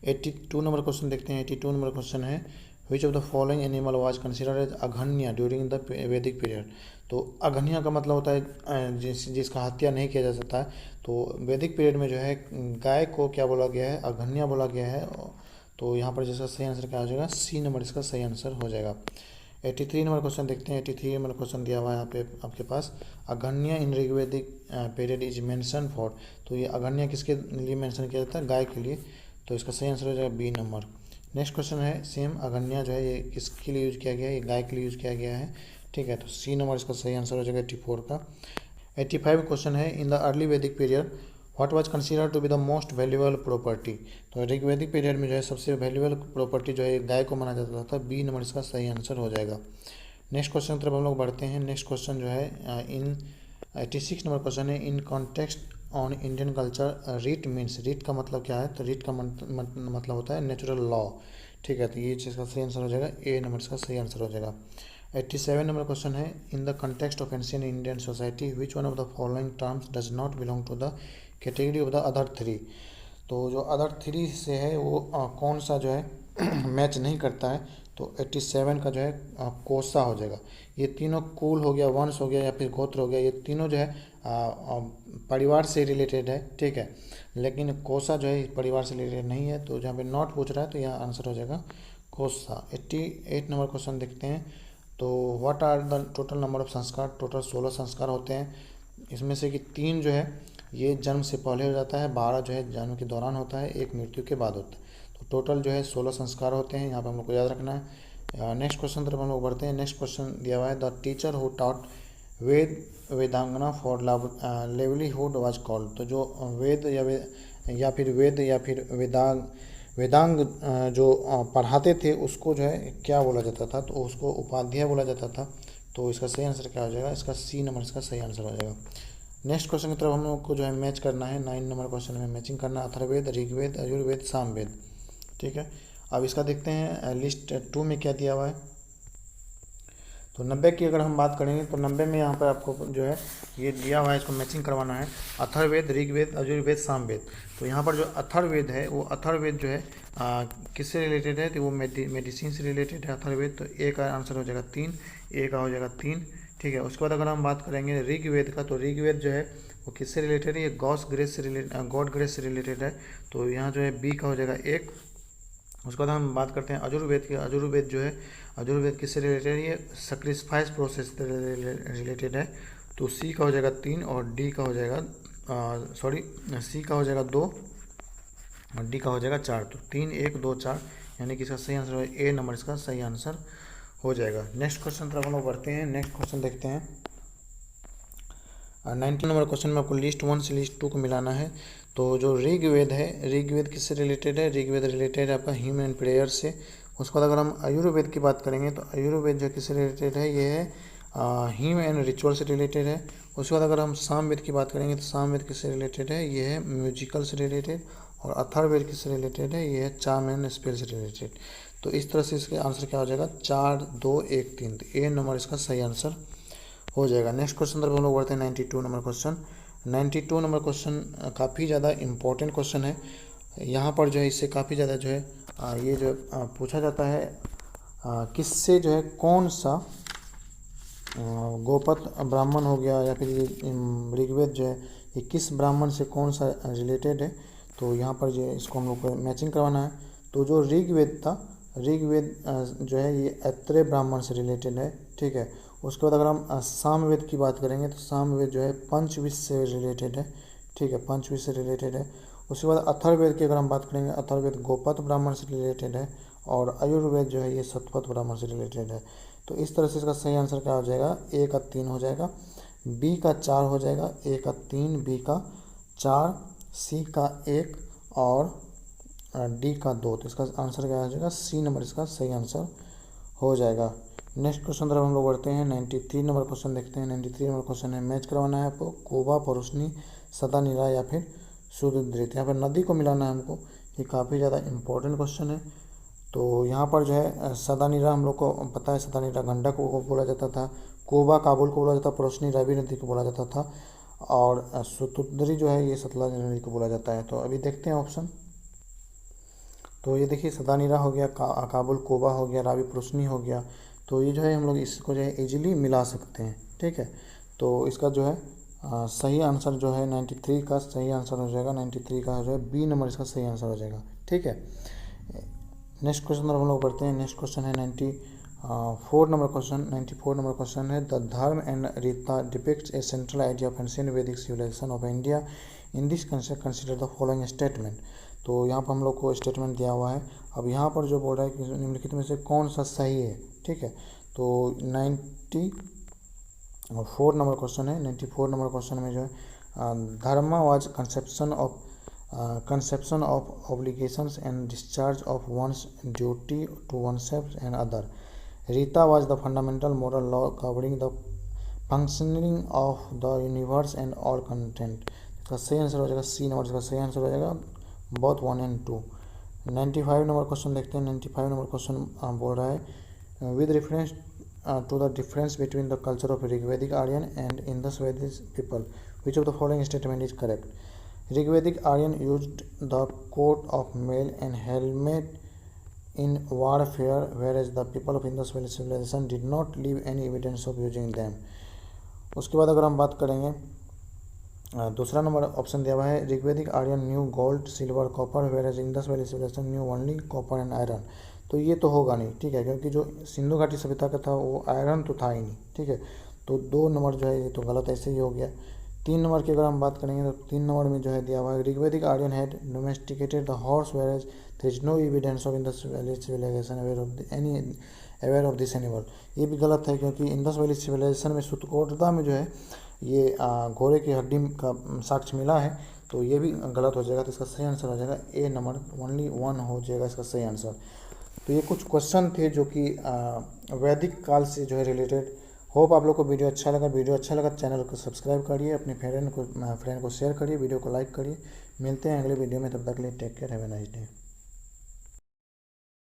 82 नंबर क्वेश्चन देखते हैं। 82 नंबर क्वेश्चन है which of the following animal was considered as aghnya during the Vedic period. तो अघन्य का मतलब होता है जिसका हत्या नहीं किया जा सकता है। तो वैदिक पीरियड में जो है गाय को क्या बोला गया है, अघन्य बोला गया है। तो यहाँ पर जिसका सही आंसर क्या हो जाएगा, सी नंबर इसका सही आंसर हो जाएगा। 83 नंबर क्वेश्चन देखते हैं। 83 नंबर क्वेश्चन दिया हुआ है यहाँ पे आपके पास, अघन्य इन ऋग्वेदिक पीरियड इज मेंशन फॉर। तो ये अघन्य किसके लिए मेंशन किया जाता है, गाय के लिए। तो इसका सही आंसर हो जाएगा बी नंबर। नेक्स्ट क्वेश्चन है सेम अघन्य जो है ये किसके लिए यूज किया गया है, ये गाय के लिए यूज किया गया है, ठीक है। तो सी नंबर इसका सही आंसर हो जाएगा 84 का। 85 क्वेश्चन है in the early Vedic period what was considered to be the most valuable property. तो ऋग्वेदिक पीरियड में जो है सबसे वैल्यूएबल प्रॉपर्टी जो है गाय को माना जाता था। बी नंबर इसका सही आंसर हो जाएगा। नेक्स्ट क्वेश्चन की तरफ हम लोग बढ़ते हैं। नेक्स्ट क्वेश्चन जो है इन 86 नंबर क्वेश्चन है in context on Indian culture rit means. Rit का मतलब क्या है, तो रीट का मतलब होता है नेचुरल लॉ, ठीक है। तो ये चीज़ का सही आंसर हो जाएगा ए नंबर इसका सही आंसर हो जाएगा। 87 नंबर क्वेश्चन है in the context of ancient Indian society which one of the following terms does not belong to the category of the other three. तो जो अदर थ्री से है वो कौन सा जो है मैच नहीं करता है। तो 87 का जो है कोसा हो जाएगा। ये तीनों कुल हो गया, वंश हो गया या फिर गोत्र हो गया, ये तीनों जो है परिवार से रिलेटेड है, ठीक है। लेकिन कोसा जो है परिवार से रिलेटेड नहीं है। तो जहाँ पे नॉट पूछ रहा है तो यहाँ आंसर हो जाएगा कोसा। 88 नंबर क्वेश्चन देखते हैं। तो what are the total number of sanskar. Total 16 sanskar होते हैं। इसमें से कि 3 जो है ये जन्म से पहले हो जाता है, 12 जो है जन्म के दौरान होता है, 1 मृत्यु के बाद होता है। तो टोटल जो है 16 संस्कार होते हैं। यहाँ पे हम लोग को याद रखना है। नेक्स्ट क्वेश्चन तरफ हम लोग बढ़ते हैं। नेक्स्ट क्वेश्चन दिया हुआ है the teacher who taught Vedangas for livelihood was called. तो जो वेद या फिर वेदांग जो पढ़ाते थे उसको जो है क्या बोला जाता था, तो उसको उपाध्याय बोला जाता था। तो इसका सही आंसर क्या हो जाएगा, इसका सी नंबर इसका सही आंसर हो जाएगा। नेक्स्ट क्वेश्चन की तरफ हम लोग को जो है मैच करना है। 9 नंबर क्वेश्चन में मैचिंग करना अथर्ववेद, ऋग्वेद, यजुर्वेद, सामवेद, ठीक है। अब इसका देखते हैं लिस्ट 2 में क्या दिया हुआ है। तो 90 की अगर हम बात करेंगे तो 90 में यहाँ पर आपको जो है ये दिया हुआ है, इसको मैचिंग करवाना है। अथर्ववेद, ऋग्वेद, यजुर्वेद, सामवेद। तो यहाँ पर जो अथर्ववेद है वो अथर्ववेद जो है किससे रिलेटेड है, तो वो मेडिसिन से रिलेटेड है अथर्ववेद। तो ए का आंसर हो जाएगा 3, ए का हो जाएगा 3, ठीक है। उसके बाद अगर हम बात करेंगे ऋग्वेद का, तो ऋग्वेद जो है वो किससे रिलेटेड है, ये गॉड ग्रेस से रिलेटेड है। तो यहाँ जो है बी का हो जाएगा 1। उसके बाद हम बात करते हैं अजुर्वेद की। अजुर्वेद जो है अजुर्वेद किससे रिलेटेड है, ये सैक्रिफाइस प्रोसेस से रिलेटेड है। तो सी का हो जाएगा 3 और डी का हो जाएगा सी का हो जाएगा 2 और डी का हो जाएगा 4। तो 3, 1, 2, 4 यानी कि इसका सही आंसर है ए नंबर इसका सही आंसर हो जाएगा। नेक्स्ट क्वेश्चन तरफ हम लोग बढ़ते हैं। नेक्स्ट क्वेश्चन देखते हैं। 19 नंबर क्वेश्चन में आपको लिस्ट 1 से लिस्ट 2 को मिलाना है। तो जो ऋग्वेद है, ऋग्वेद किससे रिलेटेड है, ऋग्वेद रिलेटेड है आपका ह्यूमन एंड प्रेयर से। उसके बाद अगर हम आयुर्वेद की बात करेंगे तो आयुर्वेद जो किससे रिलेटेड है, ये है हीम एंड रिचुअल से रिलेटेड है। उसके बाद अगर हम सामवेद की बात करेंगे तो सामवेद किससे रिलेटेड है, ये है म्यूजिकल से रिलेटेड। और अथर्ववेद किससे रिलेटेड है, ये है चार्म स्पेल से रिलेटेड। तो इस तरह से इसके आंसर क्या हो जाएगा 4 2 1 3, तो ए नंबर इसका सही आंसर हो जाएगा। नेक्स्ट क्वेश्चन तरफ हम लोग बढ़ते हैं 92 नंबर क्वेश्चन। 92 नंबर क्वेश्चन काफ़ी ज़्यादा इंपॉर्टेंट क्वेश्चन है। यहाँ पर जो है इससे काफ़ी ज़्यादा जो है ये जो पूछा जाता है किससे जो है कौन सा गोपत ब्राह्मण हो गया या फिर ये ऋग्वेद जो है ये किस ब्राह्मण से कौन सा रिलेटेड है। तो यहाँ पर जो है इसको हम लोग को मैचिंग करवाना है। तो जो ऋग्वेद था, ऋग्वेद जो है ये ऐत्रेय ब्राह्मण से रिलेटेड है, ठीक है। उसके बाद अगर हम सामवेद की बात करेंगे तो सामवेद जो है पंचविश से रिलेटेड है, ठीक है, पंचविश से रिलेटेड है। उसके बाद अथर्ववेद की अगर हम बात करेंगे, अथर्ववेद गोपत ब्राह्मण से रिलेटेड है और आयुर्वेद जो है ये शतपथ ब्राह्मण से रिलेटेड है। तो इस तरह से इसका सही आंसर क्या हो जाएगा, ए का 3 हो जाएगा, बी का 4 हो जाएगा, ए का 3, बी का 4, सी का 1 और डी का 2। तो इसका आंसर क्या हो जाएगा, सी नंबर इसका सही आंसर हो जाएगा। नेक्स्ट क्वेश्चन तरफ हम लोग बढ़ते हैं 93 नंबर क्वेश्चन देखते हैं। 93 नंबर क्वेश्चन है मैच करवाना है आपको कोबा, परुष्णी, सदानीरा या फिर शुद्धृत। यहाँ पर नदी को मिलाना है हमको, ये काफ़ी ज़्यादा इंपॉर्टेंट क्वेश्चन है। तो यहाँ पर जो है सदानीरा हम लोग को पता है, सदानीरा गंडक को बोला जाता था, कोबा काबुल को बोला जाता था, परुष्णी रावी नदी को बोला जाता था और शुद्धृत जो है ये सतलज नदी को बोला जाता है। तो अभी देखते हैं ऑप्शन। तो ये देखिए सदानीरा हो गया, काबुल कोबा हो गया, रावी परुष्णी हो गया। तो ये जो है हम लोग इसको जो है इजीली मिला सकते हैं, ठीक है। तो इसका जो है सही आंसर जो है 93 का सही आंसर हो जाएगा, 93 का जो है बी नंबर इसका सही आंसर हो जाएगा, ठीक है। नेक्स्ट क्वेश्चन हम लोग बढ़ते हैं। नेक्स्ट क्वेश्चन है 94 नंबर क्वेश्चन। 94 नंबर क्वेश्चन है the dharma and rita depicts a central idea of ancient Vedic civilisation of India in this consider the following statement. तो यहाँ पर हम लोग को स्टेटमेंट दिया हुआ है। अब यहाँ पर जो बोल रहा है कि निम्नलिखित में से कौन सा सही है, ठीक है। तो 94 नंबर क्वेश्चन है। 94 नंबर क्वेश्चन में जो है धर्मा was conception of obligations and discharge of one's duty to oneself and other. Rita was the fundamental moral law covering the functioning of the universe and all content. इसका सही answer हो जाएगा सी number, इसका सही answer हो जाएगा both 1 and 2। 95 number question देखते हैं। 95 नंबर क्वेश्चन बोल रहा है with reference to the difference between the culture of Rigvedic Aryan and Indus Valley people, which of the following statement is correct? Rigvedic Aryan used the coat of mail and helmet in warfare, whereas the people of Indus Valley civilization did not leave any evidence of using them. उसके बाद अगर हम बात करेंगे दूसरा number option दिया हुआ है Rigvedic Aryan knew gold, silver, copper, whereas Indus valley civilisation knew only copper and iron. तो ये तो होगा नहीं, ठीक है, क्योंकि जो सिंधु घाटी सभ्यता का था वो आयरन तो था ही नहीं, ठीक है। तो 2 नंबर जो है ये तो गलत ऐसे ही हो गया। 3 नंबर की अगर हम बात करेंगे तो 3 नंबर में जो है दिया हुआ है Rigvedic Aryan had domesticated the horse, whereas there is no evidence of Indus valley civilisation aware of this animal. ये भी गलत है क्योंकि इंडस वैली सिविलाइजेशन में सुतकोटदा में जो है ये घोड़े की हड्डी का साक्ष्य मिला है, तो ये भी गलत हो जाएगा। तो इसका सही आंसर हो जाएगा ए नंबर ओनली 1 हो जाएगा इसका सही आंसर। तो ये कुछ क्वेश्चन थे जो कि वैदिक काल से जो है रिलेटेड। होप आप लोग को वीडियो अच्छा लगा। वीडियो अच्छा लगा चैनल को सब्सक्राइब करिए, अपने फ्रेंड को शेयर करिए, वीडियो को लाइक करिए। मिलते हैं अगले वीडियो में, तब तक के लिए take care, have a nice day.